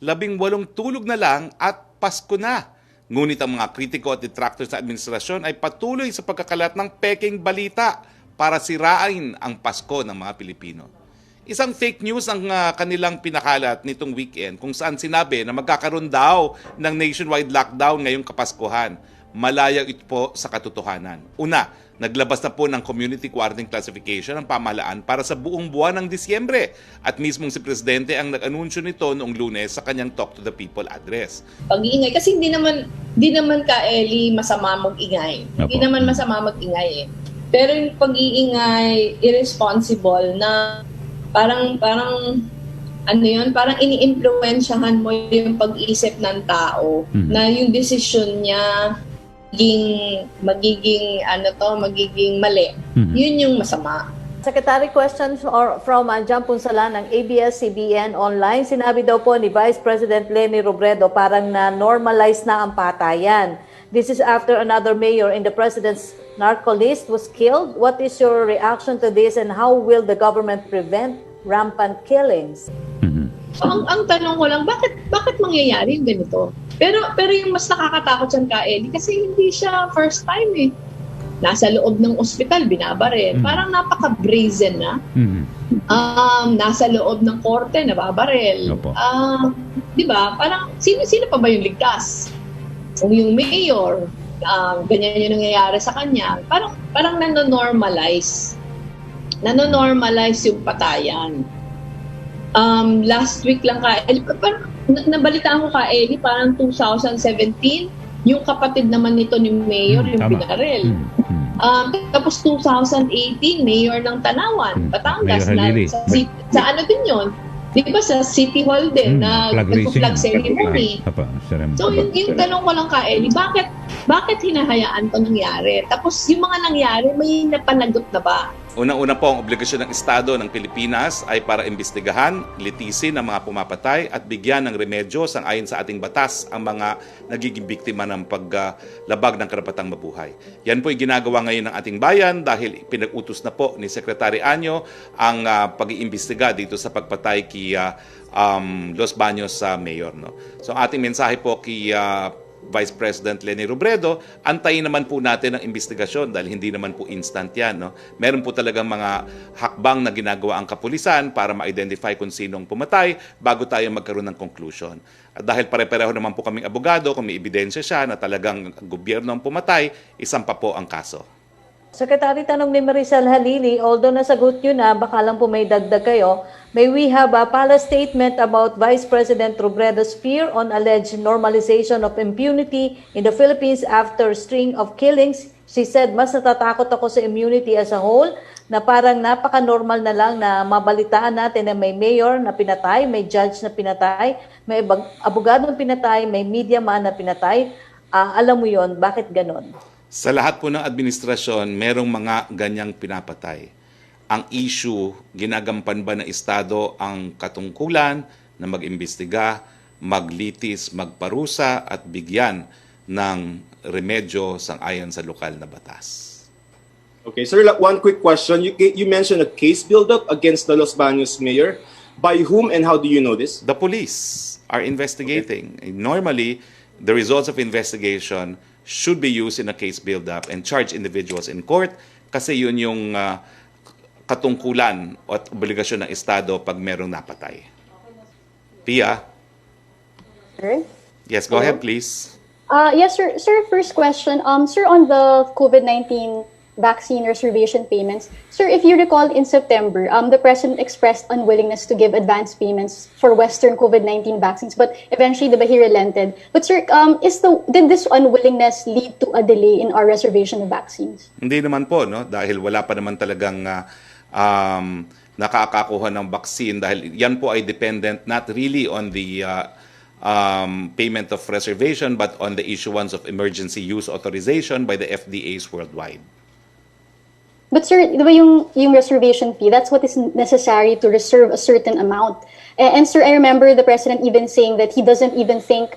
18 tulog na lang at Pasko na. Ngunit ang mga kritiko at detractors sa administrasyon ay patuloy sa pagkakalat ng peking balita para sirain ang Pasko ng mga Pilipino. Isang fake news ang kanilang pinakalat nitong weekend kung saan sinabi na magkakaroon daw ng nationwide lockdown ngayong Kapaskuhan. Malayo ito po sa katotohanan. Una, naglabas na po ng community quarantine classification ang pamahalaan para sa buong buwan ng Disyembre at mismong si Presidente ang nag-anunsyo nito noong Lunes sa kanyang Talk to the People address. Pag-iingay, kasi hindi naman ka, Eli, masama mag-ingay. Hindi naman masama mag-ingay eh. Pero yung pag-iingay, irresponsible na parang ini-impluwensyahan mo yung pag-isip ng tao na yung decision niya magiging mali. Yun yung masama. Secretary, questions from Jan Punsalan ng ABS-CBN Online. Sinabi daw po ni Vice President Leni Robredo parang na-normalize na ang patayan. This is after another mayor in the president's narco list was killed. What is your reaction to this and how will the government prevent rampant killings? Ang tanong ko lang, bakit mangyayari yung ganito? Pero yung mas nakakatakot dyan ka, Eli, kasi hindi siya first time eh. Nasa loob ng ospital, binabaril. Parang napaka-brazen na. Nasa loob ng korte, nababaril. Di ba? Parang, sino pa ba yung ligtas? Kung yung mayor, ganyan yung nangyayari sa kanya, parang nanonormalize yung patayan. Last week lang ka, nabalitaan ko ka, Eli, parang 2017, yung kapatid naman nito ni Mayor, yung binaril. Tapos 2018, Mayor ng Tanawan, Batangas, sa ano din yun? Di ba sa City Hall din, na nag-flag ceremony. So yung tanong ko lang ka, Eli, bakit hinahayaan to nangyari? Tapos yung mga nangyari, may napanagot na ba? Unang-una po, ang obligasyon ng Estado ng Pilipinas ay para imbestigahan, litisin ang mga pumapatay at bigyan ng remedyo sang-ayon sa ating batas ang mga nagiging biktima ng paglabag ng karapatang mabuhay. Yan po ay ginagawa ngayon ng ating bayan dahil pinag-utos na po ni Secretary Anyo ang pag-iimbestiga dito sa pagpatay kay Los Baños sa mayor. No? So ating mensahe po kay Vice President Leni Robredo, antayin naman po natin ang investigasyon dahil hindi naman po instant yan. No? Meron po talagang mga hakbang na ginagawa ang kapulisan para ma-identify kung sinong pumatay bago tayo magkaroon ng conclusion. At dahil pare-pareho naman po kaming abogado, kung may ebidensya siya na talagang gobyerno ang pumatay, isang pa po ang kaso. Secretary, tanong ni Maricel Halili, although nasagot nyo na, baka lang po may dagdag kayo, may we have a palace statement about Vice President Robredo's fear on alleged normalization of impunity in the Philippines after string of killings. She said, mas natatakot ako sa immunity as a whole, na parang napaka-normal na lang na mabalitaan natin na may mayor na pinatay, may judge na pinatay, may abogado na pinatay, may media man na pinatay. Alam mo yon, bakit ganon? Sa lahat po ng administrasyon, merong mga ganyang pinapatay. Ang issue, ginagampan ba ng Estado ang katungkulan na mag-imbestiga, maglitis, magparusa at bigyan ng remedyo sang-ayon sa lokal na batas. Okay, sir, one quick question. You mentioned a case build-up against the Los Baños mayor. By whom and how do you know this? The police are investigating. Okay. Normally, the results of investigation should be used in a case build-up and charge individuals in court kasi yun yung katungkulan at obligasyon ng Estado pag merong napatay. Pia? Sir? Yes, go ahead please. Yes, sir. Sir, first question. Sir, on the COVID-19 vaccine reservation payments, sir, if you recall in September, the President expressed unwillingness to give advance payments for Western COVID-19 vaccines, but eventually he relented. But sir, did this unwillingness lead to a delay in our reservation of vaccines? Hindi naman po, no? Dahil wala pa naman talagang nakakakuha ng vaccine dahil yan po ay dependent not really on the payment of reservation but on the issuance of emergency use authorization by the FDAs worldwide. But sir, di ba yung reservation fee, that's what is necessary to reserve a certain amount. And sir, I remember the President even saying that he doesn't even think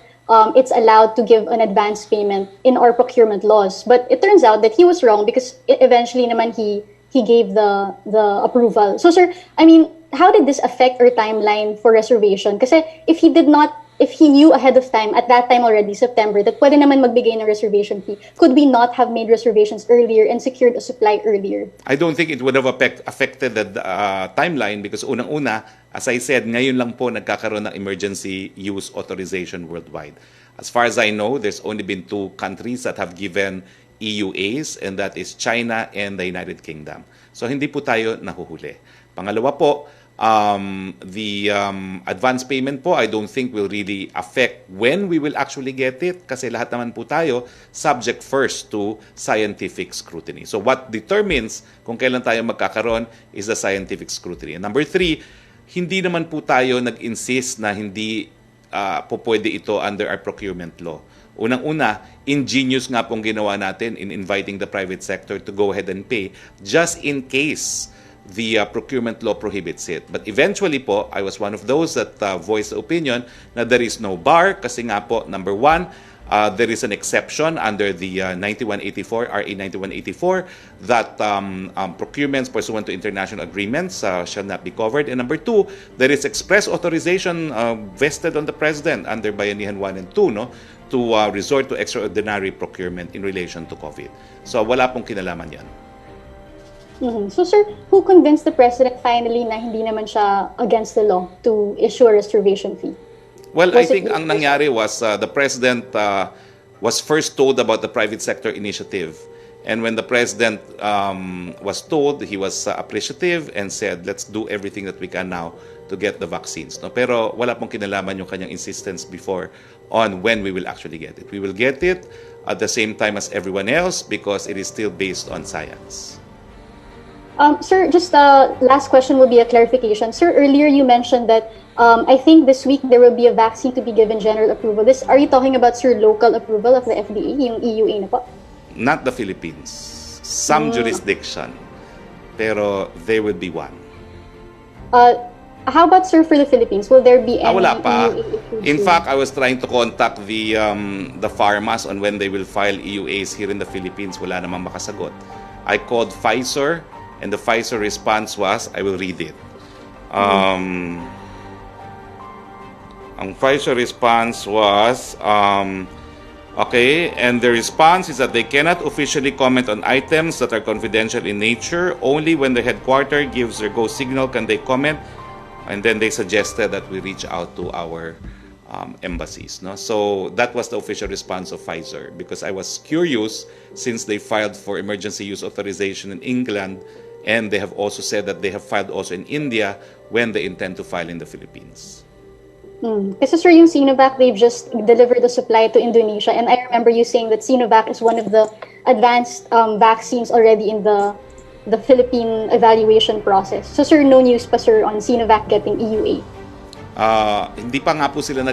it's allowed to give an advance payment in our procurement laws. But it turns out that he was wrong because eventually naman he gave the approval. So sir, I mean, how did this affect our timeline for reservation? Kasi if he did not if he knew ahead of time, at that time already, September, that pwede naman magbigay ng reservation fee, could we not have made reservations earlier and secured a supply earlier? I don't think it would have affected the timeline because unang-una, as I said, ngayon lang po nagkakaroon ng emergency use authorization worldwide. As far as I know, there's only been 2 countries that have given EUAs, and that is China and the United Kingdom. So hindi po tayo nahuhuli. Pangalawa po, the advance payment po, I don't think will really affect when we will actually get it kasi lahat naman po tayo subject first to scientific scrutiny. So what determines kung kailan tayo magkakaroon is the scientific scrutiny. And number 3, hindi naman po tayo nag-insist na hindi po pwede ito under our procurement law. Unang-una, ingenious nga pong ginawa natin in inviting the private sector to go ahead and pay just in case the procurement law prohibits it. But eventually po, I was one of those that voiced the opinion na there is no bar kasi nga po, number 1, there is an exception under the 9184, RA 9184, that procurements pursuant to international agreements shall not be covered. And number 2, there is express authorization vested on the President under Bayanihan 1 and 2, no, to resort to extraordinary procurement in relation to COVID. So wala pong kinalaman yan. So, sir, who convinced the President finally na hindi naman siya against the law to issue a reservation fee? Well, I think ang nangyari was the President was first told about the private sector initiative. And when the President was told, he was appreciative and said, let's do everything that we can now to get the vaccines. No? Pero wala pong kinalaman yung kanyang insistence before on when we will actually get it. We will get it at the same time as everyone else because it is still based on science. Sir, just last question will be a clarification. Sir, earlier you mentioned that I think this week there will be a vaccine to be given general approval. Are you talking about, sir, local approval of the FDA, yung EUA na po? Not the Philippines. Some jurisdiction. Pero there will be one. How about, sir, for the Philippines? Will there be any wala pa. EUA In fact, I was trying to contact the pharmas on when they will file EUAs here in the Philippines. Wala namang makasagot. I called Pfizer, and the Pfizer response was, I will read it. Ang Pfizer response was, okay, and the response is that they cannot officially comment on items that are confidential in nature. Only when the headquarters gives their go signal can they comment. And then they suggested that we reach out to our embassies. No? So that was the official response of Pfizer because I was curious since they filed for emergency use authorization in England, and they have also said that they have filed also in India when they intend to file in the Philippines. Kasi, sir, yung Sinovac, they've just delivered the supply to Indonesia, and I remember you saying that Sinovac is one of the advanced vaccines already in the Philippine evaluation process. So, sir, no news pa, sir, on Sinovac getting EUA? Hindi pa nga po sila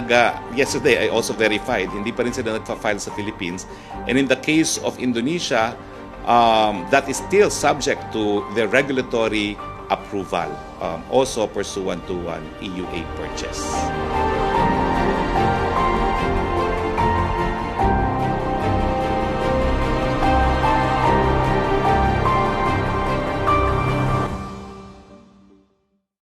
yesterday I also verified, hindi pa rin sila nagpa-file sa Philippines. And in the case of Indonesia, that is still subject to the regulatory approval, also pursuant to an EUA purchase.